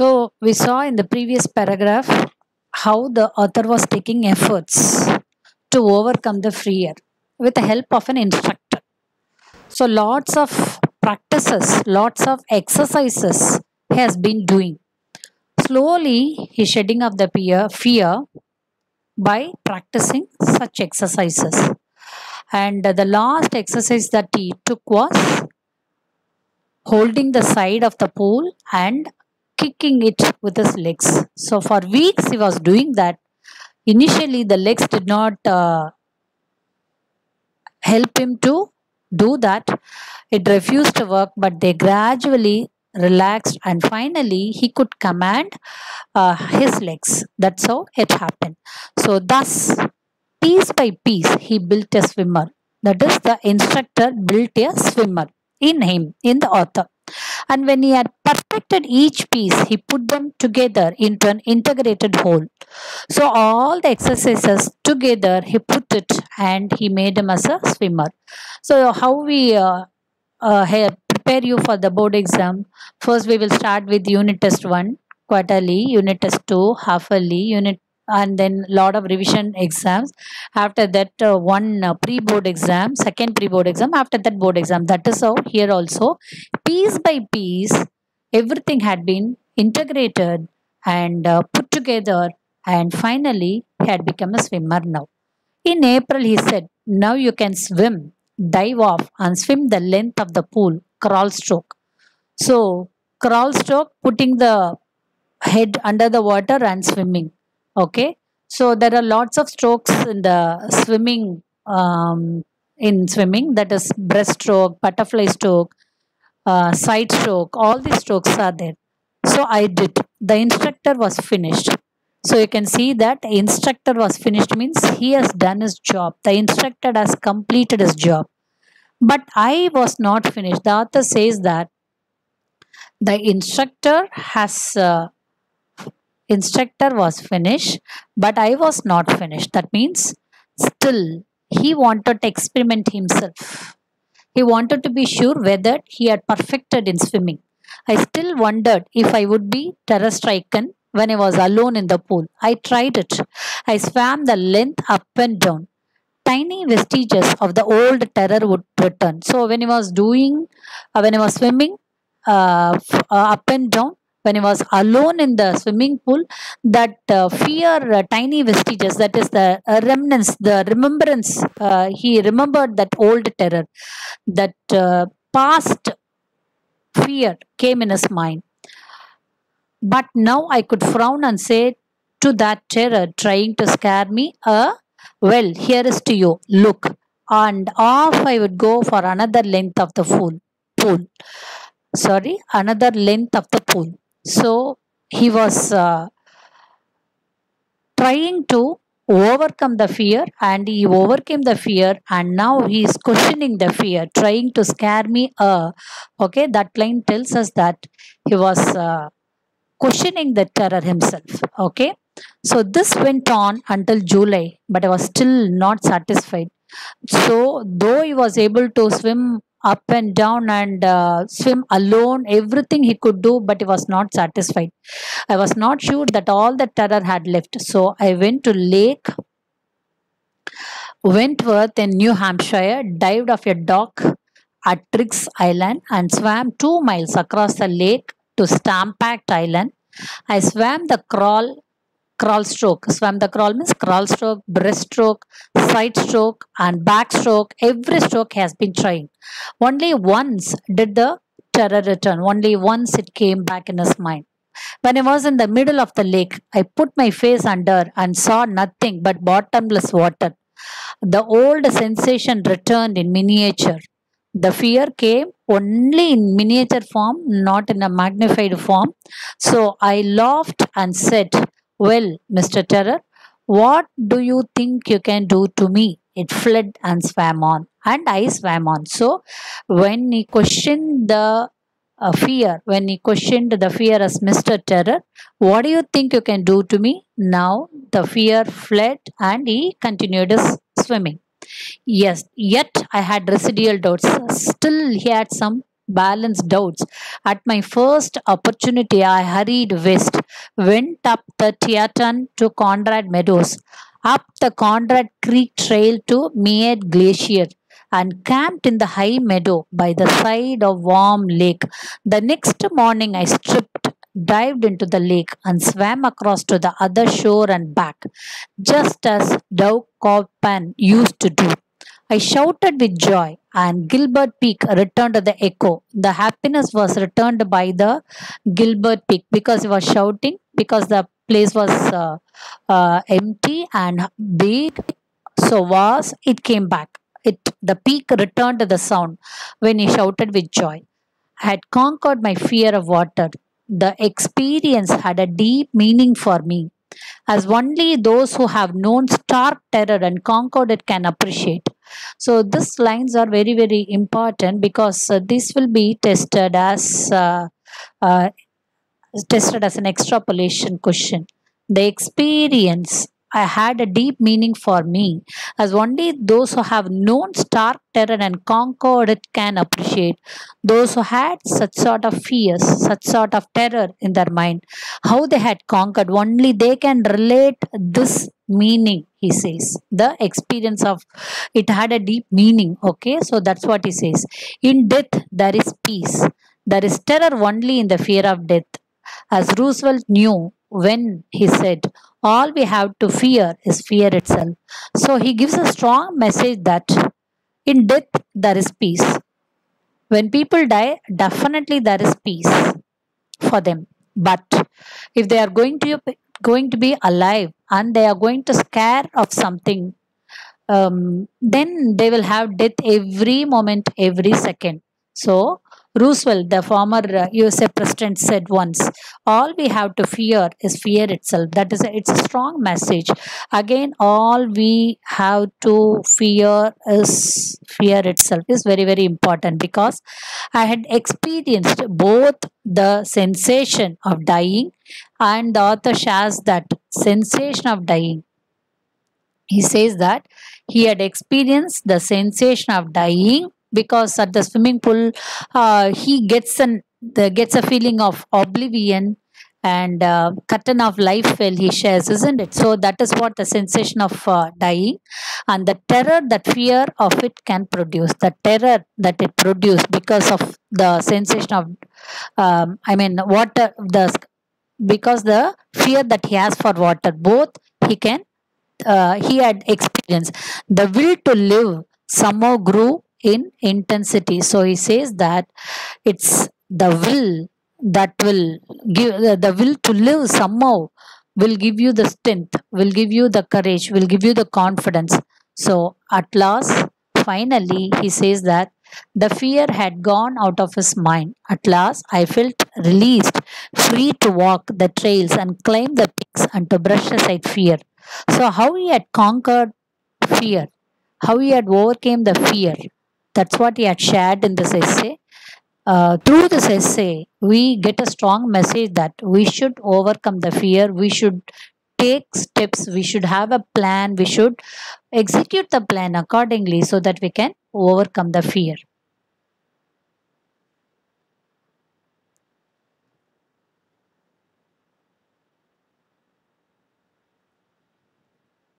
So we saw in the previous paragraph how the author was taking efforts to overcome the fear with the help of an instructor. So lots of practices, lots of exercises he has been doing. Slowly he shedding of the fear by practicing such exercises. And the last exercise that he took was holding the side of the pool and kicking it with his legs. So for weeks he was doing that. Initially the legs did not help him to do that. It refused to work, but they gradually relaxed and finally he could command his legs. That's how it happened. So thus, piece by piece, he built a swimmer. That is, the instructor built a swimmer in him, in the author. And when he had perfected each piece, he put them together into an integrated whole. So all the exercises together, he put it and he made him as a swimmer. So how we prepare you for the board exam? First, we will start with unit test 1, quarterly, unit test 2, half-yearly, and then lot of revision exams. After that, one pre-board exam, second pre-board exam. After that, board exam. That is how here also, piece by piece, everything had been integrated and put together, and finally he had become a swimmer now. In April, he said, "Now you can swim, dive off, and swim the length of the pool, crawl stroke." So, crawl stroke, putting the head under the water and swimming. Okay. So, there are lots of strokes in the swimming. In swimming, that is breaststroke, butterfly stroke, side stroke, all these strokes are there. So I did. The instructor was finished. So you can see that instructor was finished means he has done his job. The instructor has completed his job. But I was not finished. The author says that the instructor was finished, but I was not finished. That means still he wanted to experiment himself. He wanted to be sure whether he had perfected in swimming. I still wondered if I would be terror stricken when I was alone in the pool. I tried it. I swam the length up and down. Tiny vestiges of the old terror would return. So when he was swimming up and down, when he was alone in the swimming pool, that fear, tiny vestiges, that is the remnants, the remembrance, he remembered that old terror, that past fear came in his mind. But now I could frown and say to that terror trying to scare me, well, here is to you, look. And off I would go for another length of the pool. Another length of the pool. So he was trying to overcome the fear, and he overcame the fear, and now he is questioning the fear, trying to scare me. Okay, that line tells us that he was questioning the terror himself. Okay, so this went on until July, but I was still not satisfied. So though he was able to swim up and down and swim alone, everything he could do, but he was not satisfied. I was not sure that all the terror had left. So I went to Lake Wentworth in New Hampshire, dived off a dock at Triggs Island, and swam 2 miles across the lake to Stampak Island. I swam the crawl stroke. Swam the crawl means crawl stroke, breaststroke, side stroke, and backstroke. Every stroke has been trying. Only once did the terror return. Only once it came back in his mind. When I was in the middle of the lake, I put my face under and saw nothing but bottomless water. The old sensation returned in miniature. The fear came only in miniature form, not in a magnified form. So I laughed and said, "Well, Mr. Terror, what do you think you can do to me?" It fled and swam on, and I swam on. So when he questioned the when he questioned the fear as Mr. Terror, "What do you think you can do to me?" Now the fear fled and he continued his swimming. Yes, yet I had residual doubts. Still, he had some balanced doubts. At my first opportunity, I hurried west, went up the Teton to Conrad Meadows, up the Conrad Creek Trail to Mead Glacier, and camped in the high meadow by the side of warm lake. The next morning, I stripped, dived into the lake, and swam across to the other shore and back, just as Doug Coppan used to do. I shouted with joy, and Gilbert Peak returned the echo. The happiness was returned by the Gilbert Peak because he was shouting, because the place was empty and big. So was it came back. It the peak returned the sound when he shouted with joy. I had conquered my fear of water. The experience had a deep meaning for me, as only those who have known stark terror and conquered it can appreciate. So these lines are very, very important because this will be uh, tested as an extrapolation question. The experience I had a deep meaning for me, as only those who have known stark terror and conquered it can appreciate. Those who had such sort of fears, such sort of terror in their mind, how they had conquered, only they can relate this meaning, he says. The experience of it had a deep meaning. Okay, so that's what he says. In death, there is peace. There is terror only in the fear of death, as Roosevelt knew when he said, all we have to fear is fear itself. So he gives a strong message that in death there is peace. When people die, definitely there is peace for them. But if they are going to be alive and they are going to scare of something, then they will have death every moment, every second. So, Roosevelt, the former USA president, said once, "All we have to fear is fear itself." That is, it's a strong message. Again, all we have to fear is fear itself is very, very important because I had experienced both the sensation of dying, and the author shares that sensation of dying. He says that he had experienced the sensation of dying because at the swimming pool he gets a feeling of oblivion, and curtain of life fell, he shares, isn't it? So that is what the sensation of dying, and the terror that fear of it can produce, the terror that it produced because of the sensation of I mean water, the because the fear that he has for water, both he can he had experienced. The will to live somehow grew in intensity. So he says that it's the will that will give the will to live somehow will give you the strength, will give you the courage, will give you the confidence. So at last, finally, he says that the fear had gone out of his mind. At last, I felt released, free to walk the trails and climb the peaks and to brush aside fear. So, how he had conquered fear, how he had overcame the fear. That's what he had shared in this essay. Through this essay, we get a strong message that we should overcome the fear. We should take steps. We should have a plan. We should execute the plan accordingly so that we can overcome the fear.